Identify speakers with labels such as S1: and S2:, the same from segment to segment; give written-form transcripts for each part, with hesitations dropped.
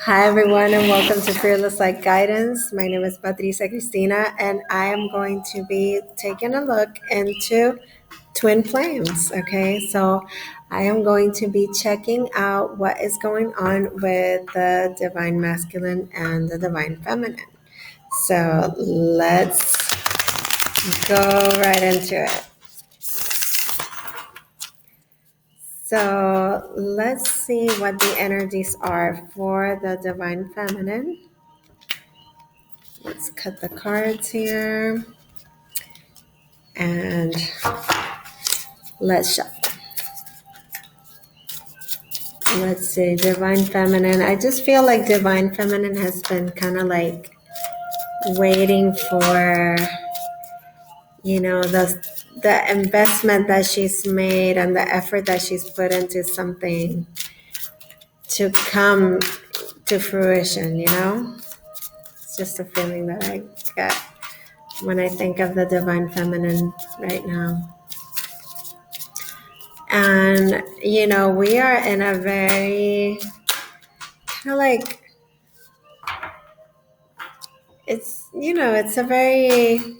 S1: Hi, everyone, and welcome to Fearless Light Guidance. My name is Patricia Cristina, and I am going to be taking a look into twin flames. Okay, so I am going to be checking out what is going on with the divine masculine and the divine feminine. So let's go right into it. So let's see what the energies are for the divine feminine. Let's cut the cards here and let's shuffle. Let's see, divine feminine. I just feel like divine feminine has been kind of like waiting for, the investment that she's made and the effort that she's put into something to come to fruition. It's just a feeling that I get when I think of the divine feminine right now. And, we are in a very kind of like, it's a very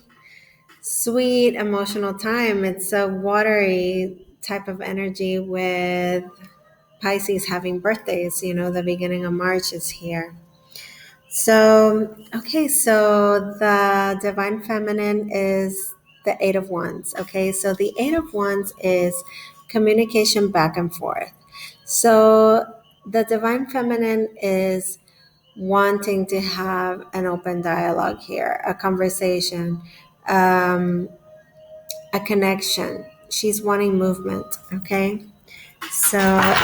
S1: sweet emotional time. It's a watery type of energy with Pisces having birthdays. The beginning of March is here. So, okay, so the divine feminine is the Eight of Wands. Okay, so the Eight of Wands is communication back and forth. So the divine feminine is wanting to have an open dialogue here, a conversation, um, a connection. She's wanting movement. Okay, so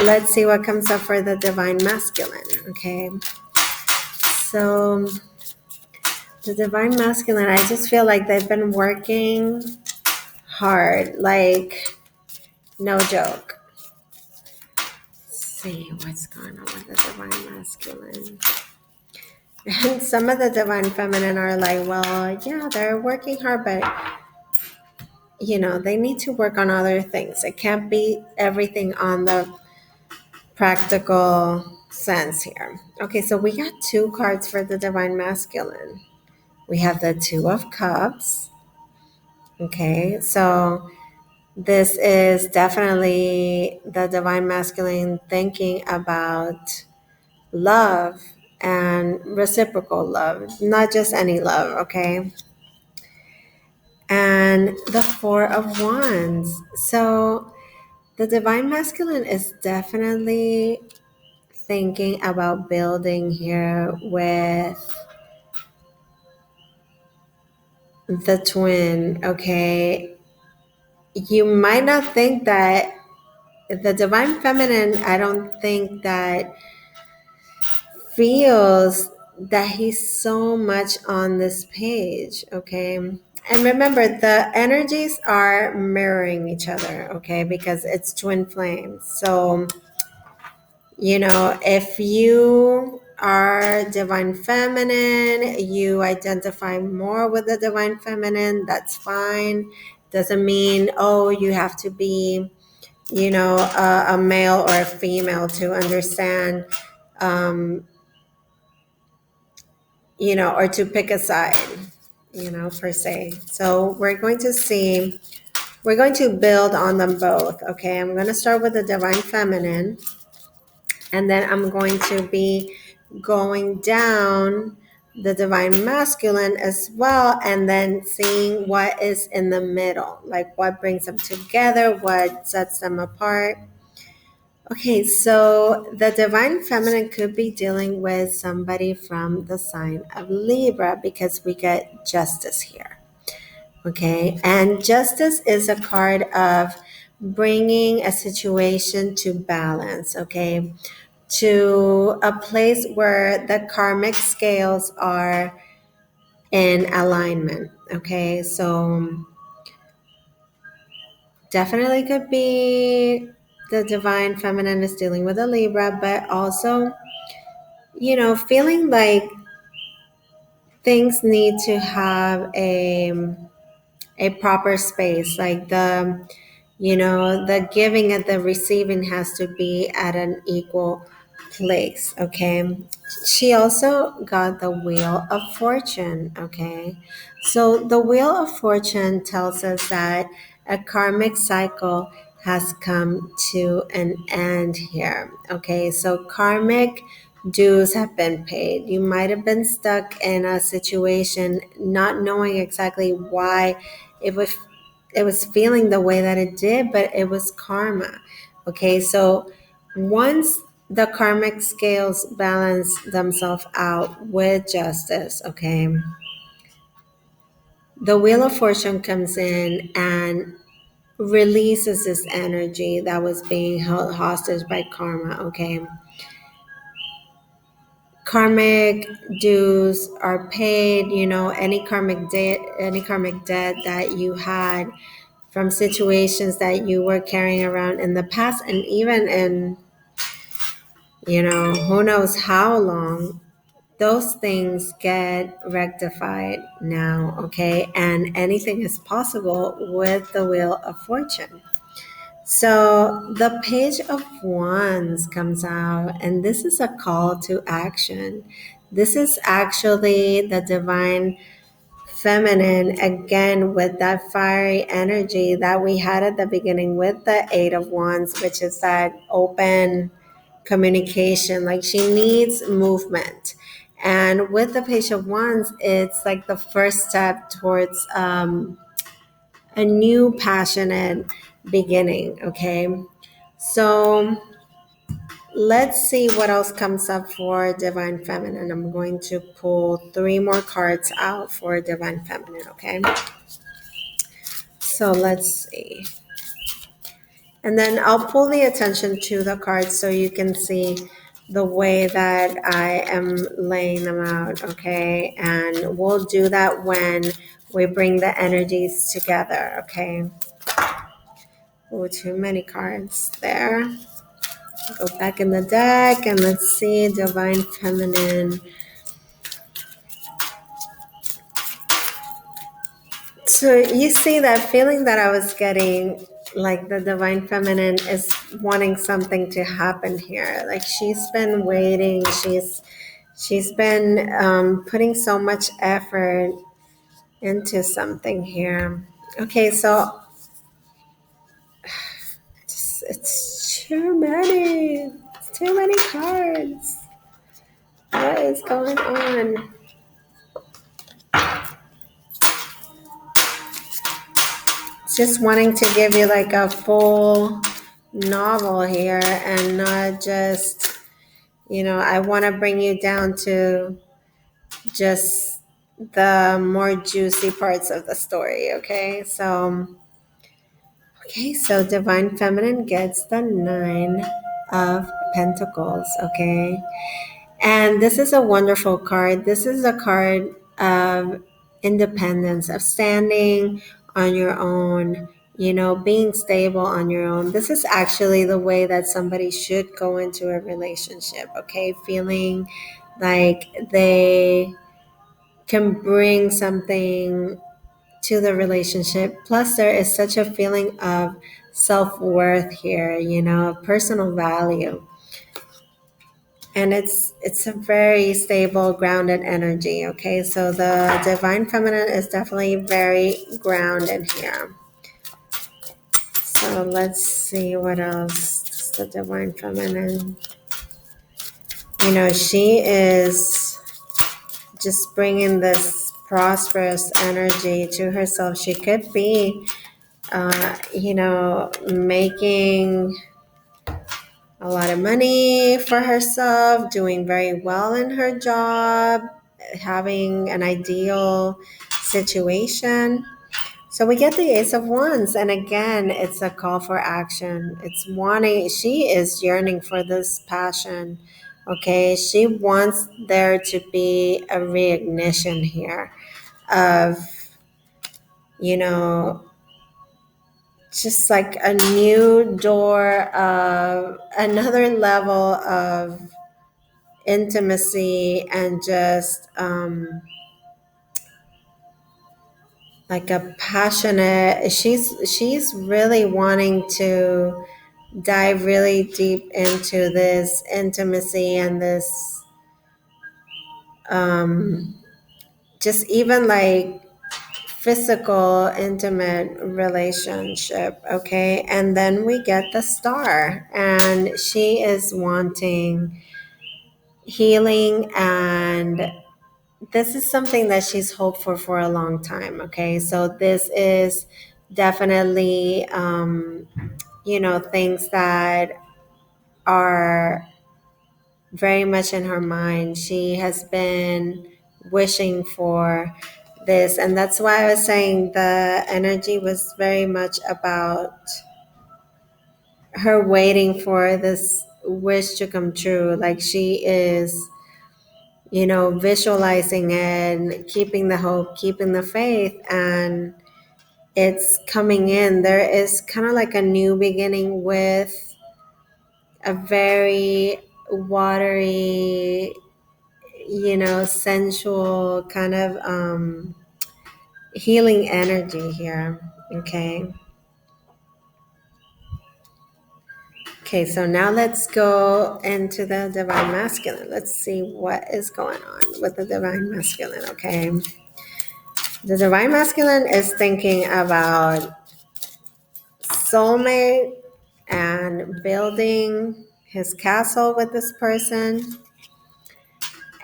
S1: let's see what comes up for the divine masculine. Okay, so the divine masculine, I just feel like they've been working hard, like no joke. Let's see what's going on with the divine masculine. And some of the divine feminine are like, well, yeah, they're working hard, but they need to work on other things. It can't be everything on the practical sense here. Okay, so we got two cards for the divine masculine. We have the Two of Cups. Okay, so this is definitely the divine masculine thinking about love and reciprocal love, not just any love, okay? And the Four of Wands. So the divine masculine is definitely thinking about building here with the twin, okay? You might not think that the divine feminine, I don't think that feels that he's so much on this page, okay? And remember, the energies are mirroring each other, okay? Because it's twin flames. So, if you are divine feminine, you identify more with the divine feminine, that's fine. Doesn't mean, oh, you have to be, a male or a female to understand, or to pick a side, per se. So we're going to build on them both. Okay, I'm going to start with the divine feminine, and then I'm going to be going down the divine masculine as well, and then seeing what is in the middle, like what brings them together, what sets them apart. Okay, so the divine feminine could be dealing with somebody from the sign of Libra because we get justice here. Okay, and justice is a card of bringing a situation to balance, okay, to a place where the karmic scales are in alignment. Okay, so definitely could be the divine feminine is dealing with a Libra, but also, feeling like things need to have a proper space, like the giving and the receiving has to be at an equal place. Okay. She also got the Wheel of Fortune. Okay. So the Wheel of Fortune tells us that a karmic cycle has come to an end here. Okay. So karmic dues have been paid. You might have been stuck in a situation not knowing exactly why it was it was feeling the way that it did, but it was karma. Okay, so once the karmic scales balance themselves out with justice, okay, the Wheel of Fortune comes in and releases this energy that was being held hostage by karma, okay. Karmic dues are paid, any karmic debt that you had from situations that you were carrying around in the past, and even in, who knows how long, those things get rectified now, okay? And anything is possible with the Wheel of Fortune. So the Page of Wands comes out, and this is a call to action. This is actually the divine feminine again with that fiery energy that we had at the beginning with the Eight of Wands, which is that open communication. Like she needs movement. And with the Page of Wands, it's like the first step towards a new passionate beginning. Okay. So let's see what else comes up for Divine Feminine. I'm going to pull three more cards out for Divine Feminine. Okay. So let's see. And then I'll pull the attention to the cards so you can see the way that I am laying them out, okay? And we'll do that when we bring the energies together, okay? Oh, too many cards there. Go back in the deck and let's see Divine Feminine. So you see that feeling that I was getting, like the Divine Feminine is wanting something to happen here. Like she's been waiting. She's been putting so much effort into something here. Okay, so it's too many. It's too many cards. What is going on? It's just wanting to give you like a full novel here and not just, I want to bring you down to just the more juicy parts of the story. Okay, so Divine Feminine gets the Nine of Pentacles. Okay, and this is a wonderful card. This is a card of independence, of standing on your own, being stable on your own. This is actually the way that somebody should go into a relationship, okay? Feeling like they can bring something to the relationship. Plus, there is such a feeling of self worth here, personal value, and it's a very stable grounded energy. Okay, so the Divine Feminine is definitely very grounded here. So let's see what else does the Divine Feminine, she is just bringing this prosperous energy to herself. She could be making a lot of money for herself, doing very well in her job, having an ideal situation. So we get the Ace of Wands, and again, it's a call for action. It's wanting, she is yearning for this passion. Okay, she wants there to be a reignition here of, you know, just like a new door of another level of intimacy and just like a passionate, she's really wanting to dive really deep into this intimacy and this um, just even like physical intimate relationship. Okay, and then we get the star, and she is wanting healing, and this is something that she's hoped for a long time. Okay, so this is definitely things that are very much in her mind. She has been wishing for this, and that's why I was saying the energy was very much about her waiting for this wish to come true. Like she is, visualizing and keeping the hope, keeping the faith, and it's coming in. There is kind of like a new beginning with a very watery, sensual kind of healing energy here. Okay. Okay, so now let's go into the divine masculine. Let's see what is going on with the divine masculine. Okay. The divine masculine is thinking about soulmate and building his castle with this person,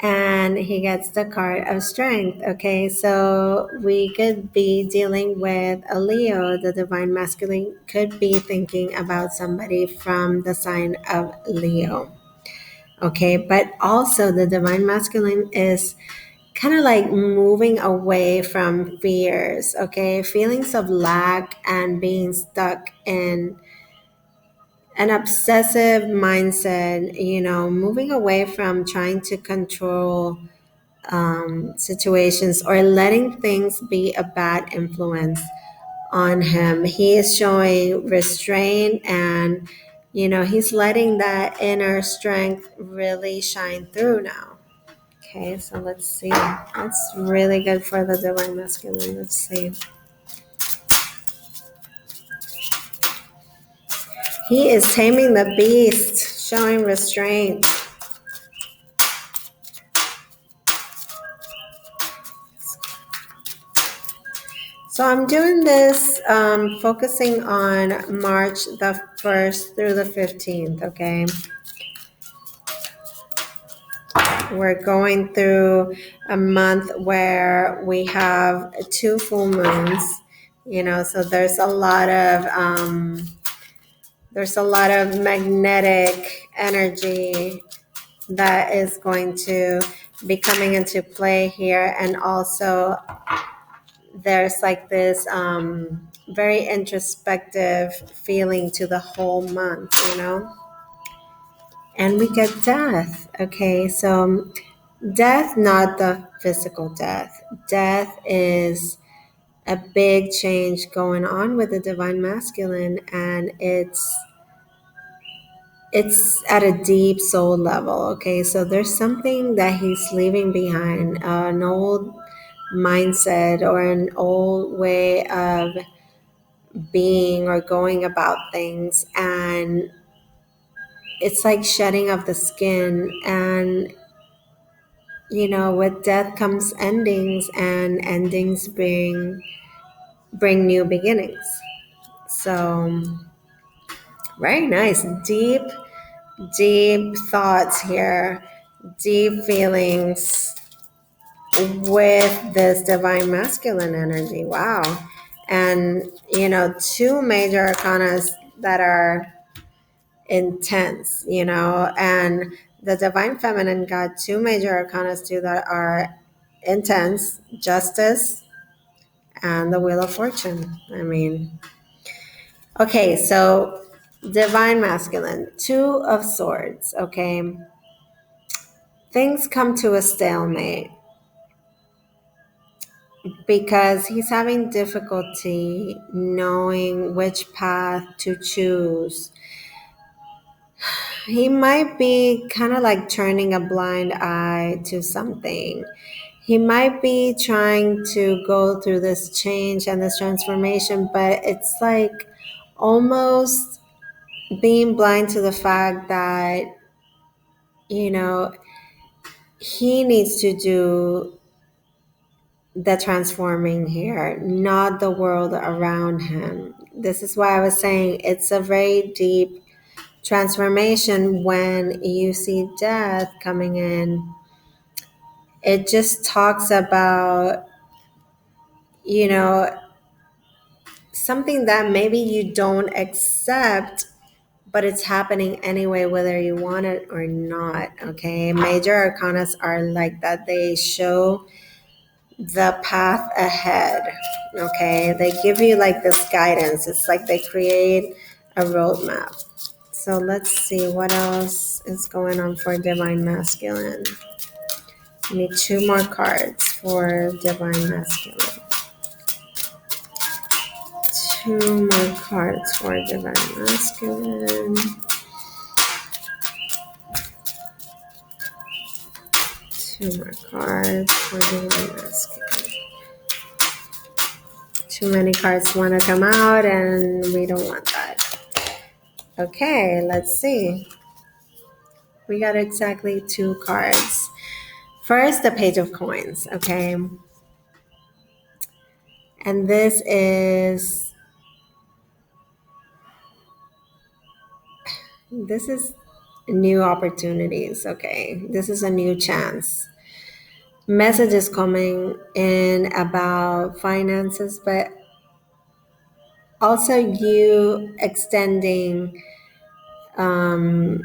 S1: and he gets the card of strength. Okay, so we could be dealing with a Leo. The divine masculine could be thinking about somebody from the sign of Leo. Okay, but also the divine masculine is kind of like moving away from fears. Okay, feelings of lack and being stuck in an obsessive mindset, moving away from trying to control situations or letting things be a bad influence on him. He is showing restraint, and he's letting that inner strength really shine through now. Okay, so let's see. That's really good for the divine masculine. Let's see. He is taming the beast, showing restraint. So I'm doing this focusing on March the 1st through the 15th, okay? We're going through a month where we have two full moons, so there's a lot of magnetic energy that is going to be coming into play here, and also there's like this very introspective feeling to the whole month. And we get death. Okay, so death, not the physical death. Death is a big change going on with the divine masculine, and it's at a deep soul level. Okay, so there's something that he's leaving behind, an old mindset or an old way of being or going about things, and it's like shedding of the skin. And with death comes endings, and endings bring new beginnings. So very nice, deep thoughts here, deep feelings with this divine masculine energy. Wow. And two major arcanas that are intense, and the divine feminine got two major arcanas too that are intense: justice and the wheel of fortune. I mean, okay, so divine masculine, two of swords. Okay, things come to a stalemate because he's having difficulty knowing which path to choose. He might be kind of like turning a blind eye to something. He might be trying to go through this change and this transformation, but it's like almost being blind to the fact that, you know, he needs to do the transforming here, not the world around him. This is why I was saying it's a very deep transformation when you see death coming in. It just talks about, you know, something that maybe you don't accept, but it's happening anyway, whether you want it or not. Okay. Major arcanas are like that. They show the path ahead. Okay. They give you like this guidance. It's like they create a roadmap. So let's see what else is going on for Divine Masculine. I need two more cards for Divine Masculine. Two more cards for Divine Masculine. Two more cards for Divine Masculine. Too many cards want to come out, and we don't want that. Okay, let's see. We got exactly two cards. First, the Page of Coins, okay? And this is new opportunities, okay? This is a new chance. Messages coming in about finances, but also you extending an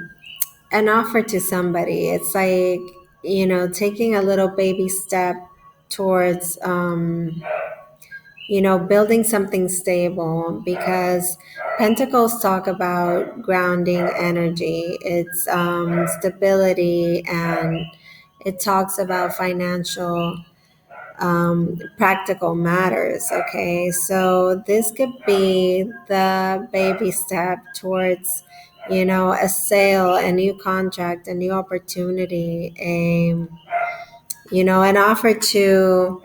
S1: offer to somebody. It's like, taking a little baby step towards, building something stable, because Pentacles talk about grounding energy. It's stability, and it talks about financial, practical matters. Okay, so this could be the baby step towards, a sale, a new contract, a new opportunity, an offer to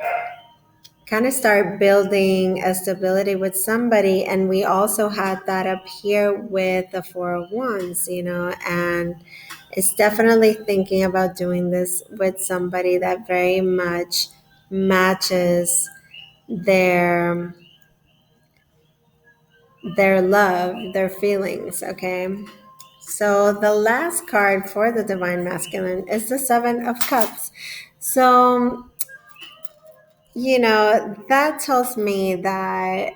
S1: kind of start building a stability with somebody. And we also had that up here with the Four of Wands, and it's definitely thinking about doing this with somebody that very much matches their love, their feelings. Okay, so the last card for the Divine Masculine is the Seven of Cups. So that tells me that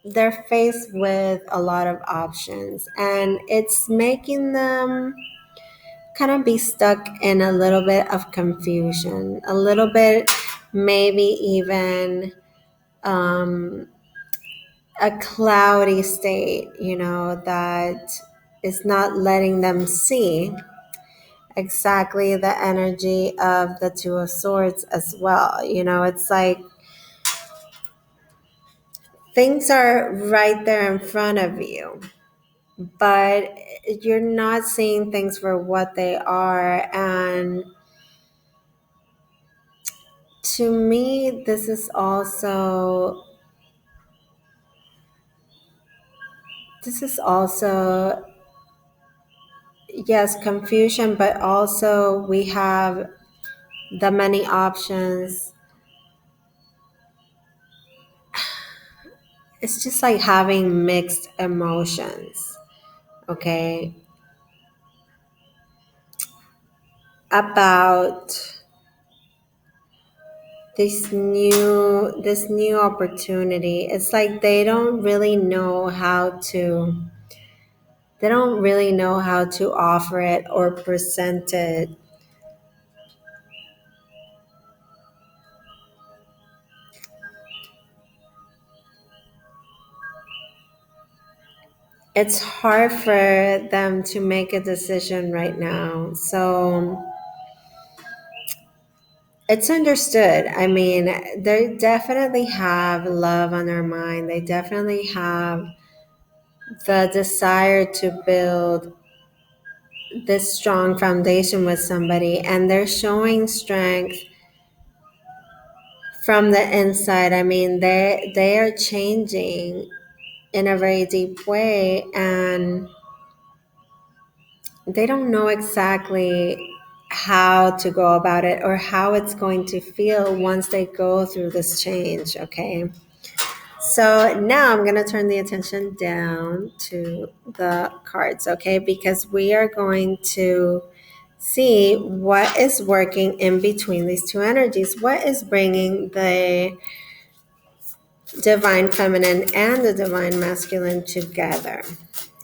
S1: they're faced with a lot of options, and it's making them kind of be stuck in a little bit of confusion, a little bit, maybe even a cloudy state, that is not letting them see exactly the energy of the Two of Swords as well. It's like things are right there in front of you, but you're not seeing things for what they are. And to me, this is also yes, confusion, but also we have the many options. It's just like having mixed emotions, okay, about this new opportunity. It's like they don't really know how to offer it or present it. It's hard for them to make a decision right now. So it's understood. I mean, they definitely have love on their mind. They definitely have the desire to build this strong foundation with somebody, and they're showing strength from the inside. I mean, they are changing in a very deep way, and they don't know exactly how to go about it or how it's going to feel once they go through this change, okay? So now I'm going to turn the attention down to the cards, okay? Because we are going to see what is working in between these two energies. What is bringing the divine feminine and the divine masculine together?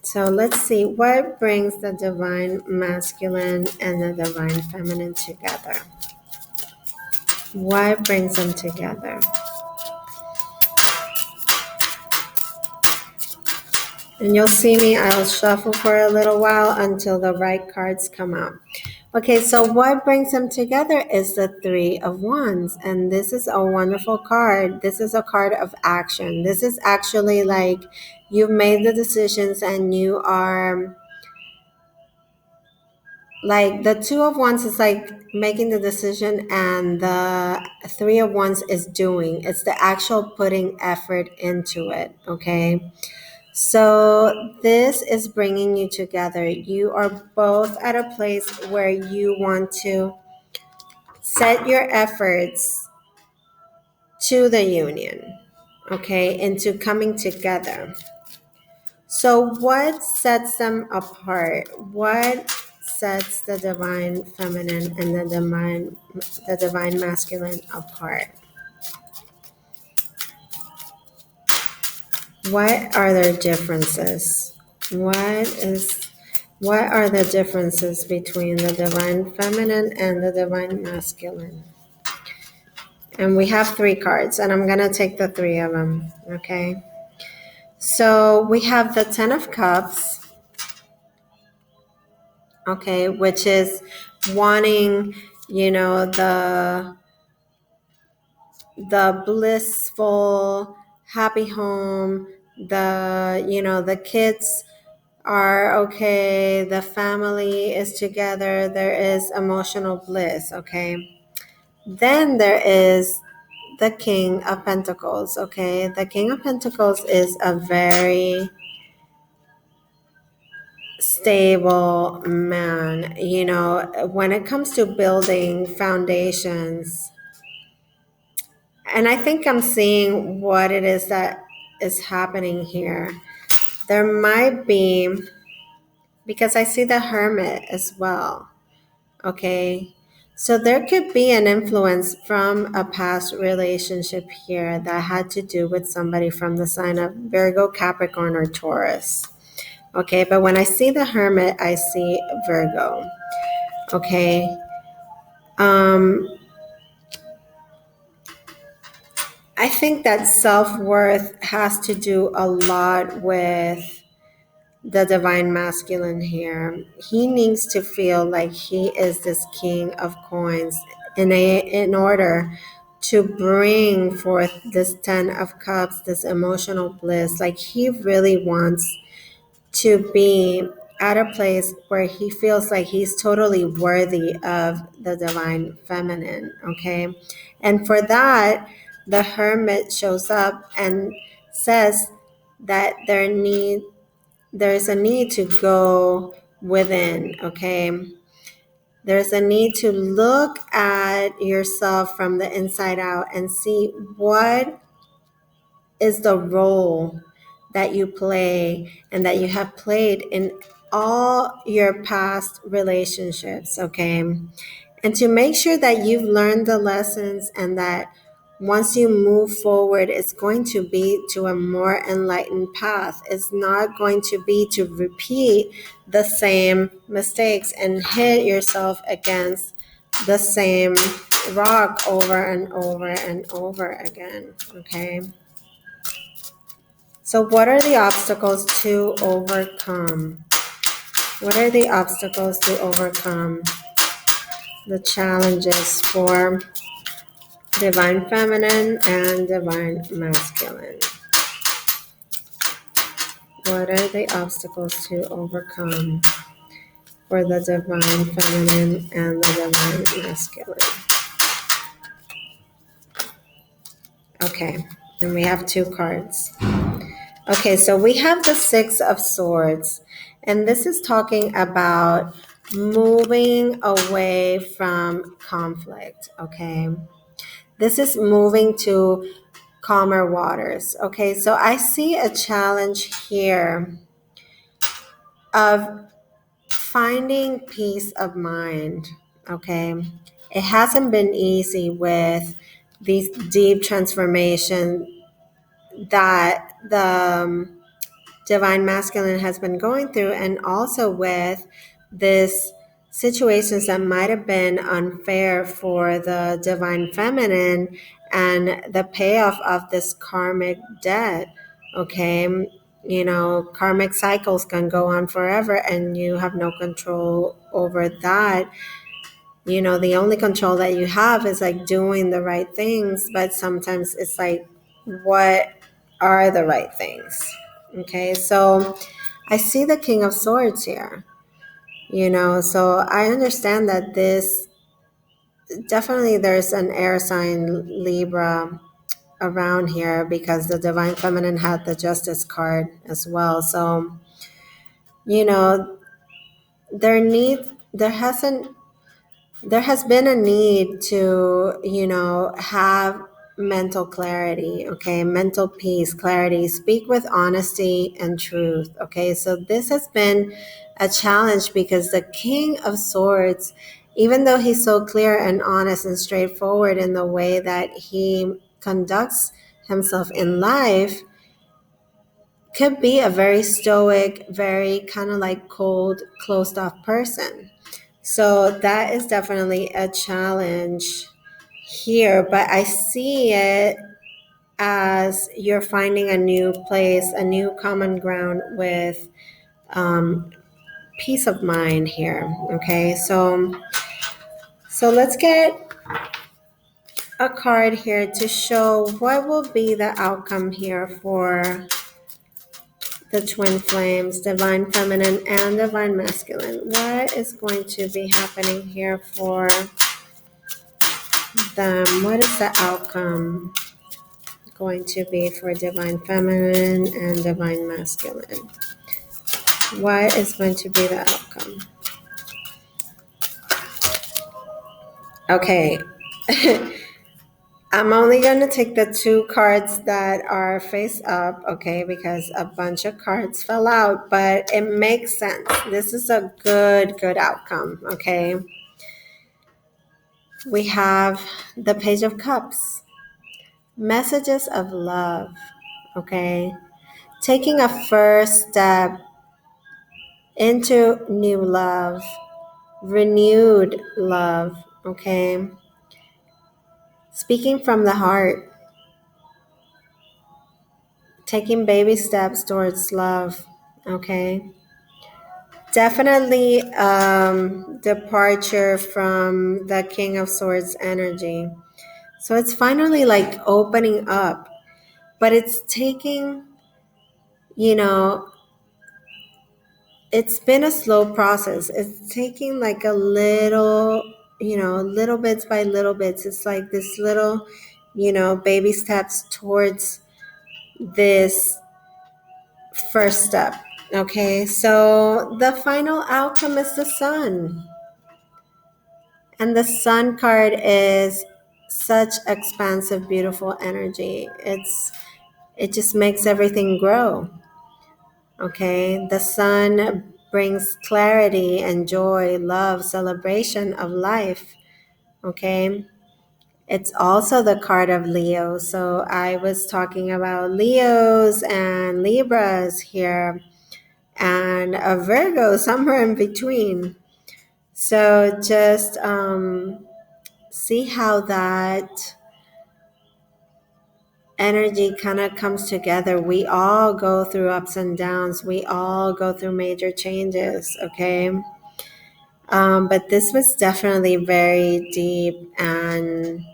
S1: So let's see what brings the divine masculine and the divine feminine together. What brings them together? And you'll see me, I'll shuffle for a little while until the right cards come out. Okay, so what brings them together is the Three of Wands. And this is a wonderful card. This is a card of action. This is actually like you've made the decisions and you are like the Two of Wands is like making the decision, and the Three of Wands is doing. It's the actual putting effort into it, okay? So this is bringing you together. You are both at a place where you want to set your efforts to the union, okay, into coming together. So what sets them apart? What sets the divine feminine and the divine masculine apart? What are their differences? What are the differences between the divine feminine and the divine masculine? And we have three cards, and I'm going to take the three of them, okay? So we have the Ten of Cups, okay, which is wanting, the blissful, happy home, the kids are okay, the family is together, there is emotional bliss, okay? Then there is the King of Pentacles, okay? The King of Pentacles is a very stable man. When it comes to building foundations, and I think I'm seeing what it is that is happening here. There might be, because I see the Hermit as well, okay? So there could be an influence from a past relationship here that had to do with somebody from the sign of Virgo, Capricorn, or Taurus. Okay, but when I see the Hermit, I see Virgo. Okay. I think that self-worth has to do a lot with the divine masculine here. He needs to feel like he is this king of coins in order to bring forth this Ten of Cups, this emotional bliss. Like he really wants to be at a place where he feels like he's totally worthy of the divine feminine, okay? And for that, the Hermit shows up and says that there's a need to go within, okay? There's a need to look at yourself from the inside out and see what is the role that you play and that you have played in all your past relationships, okay? And to make sure that you've learned the lessons and that once you move forward, it's going to be to a more enlightened path. It's not going to be to repeat the same mistakes and hit yourself against the same rock over and over and over again, okay? So what are the obstacles to overcome? What are the obstacles to overcome? The challenges for divine feminine and divine masculine. What are the obstacles to overcome for the divine feminine and the divine masculine? Okay, and we have two cards. Okay, so we have the Six of Swords, and this is talking about moving away from conflict. Okay, this is moving to calmer waters. Okay, so I see a challenge here of finding peace of mind. Okay, it hasn't been easy with these deep transformation that the divine masculine has been going through, and also with this situations that might have been unfair for the divine feminine and the payoff of this karmic debt. Okay, karmic cycles can go on forever and you have no control over that. The only control that you have is like doing the right things, but sometimes it's like, what are the right things? Okay, so I see the King of Swords here, so I understand that this definitely there's an air sign Libra around here because the Divine Feminine had the Justice card as well. So, you know, there hasn't there has been a need to have mental clarity. Okay, mental peace, clarity, speak with honesty and truth. Okay, so this has been a challenge because the King of Swords, even though he's so clear and honest and straightforward in the way that he conducts himself in life, could be a very stoic, very kind of like cold, closed off person. So that is definitely a challenge here, but I see it as you're finding a new place, a new common ground with um, peace of mind here. Okay, so let's get a card here to show what will be the outcome here for the twin flames, divine feminine and divine masculine. What is going to be happening here for them? What is the outcome going to be for divine feminine and divine masculine? What is going to be the outcome? Okay. I'm only going to take the two cards that are face up, okay, because a bunch of cards fell out, but it makes sense. This is a good outcome, okay? We have the Page of Cups, messages of love, okay? Taking a first step into new love, renewed love, okay? Speaking from the heart, taking baby steps towards love, okay? Definitely departure from the King of Swords energy. So it's finally like opening up, but it's taking, you know, it's been a slow process. It's taking like a little, little bits by little bits. It's like this little, baby steps towards this first step. Okay, so the final outcome is the sun. And the sun card is such expansive, beautiful energy. It just makes everything grow. Okay, the sun brings clarity and joy, love, celebration of life. Okay, it's also the card of Leo. So I was talking about Leos and Libras here, and a Virgo somewhere in between. So just see how that energy kind of comes together. We all go through ups and downs. We all go through major changes, okay? But this was definitely very deep, and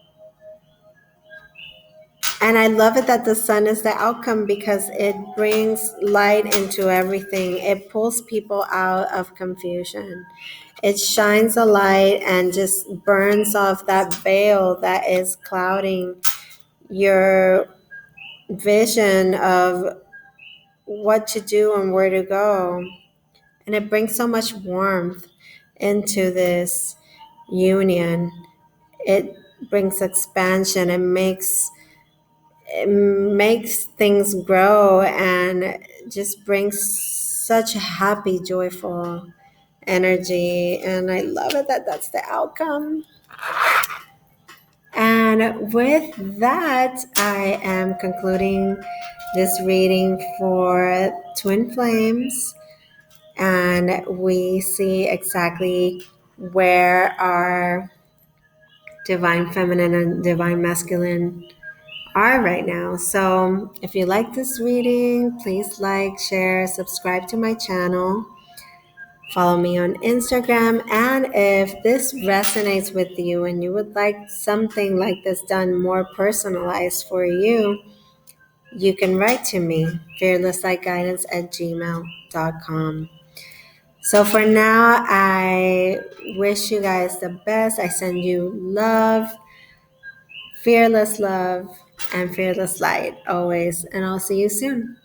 S1: I love it that the sun is the outcome because it brings light into everything. It pulls people out of confusion. It shines a light and just burns off that veil that is clouding your vision of what to do and where to go. And it brings so much warmth into this union. It brings expansion. It makes things grow and just brings such a happy, joyful energy. And I love it that that's the outcome. And with that, I am concluding this reading for Twin Flames. And we see exactly where our divine feminine and divine masculine are right now. So if you like this reading, please like, share, subscribe to my channel, follow me on Instagram. And if this resonates with you and you would like something like this done more personalized for you, you can write to me, fearlesslightguidance@gmail.com. So for now, I wish you guys the best. I send you love, and fearless light always. And I'll see you soon.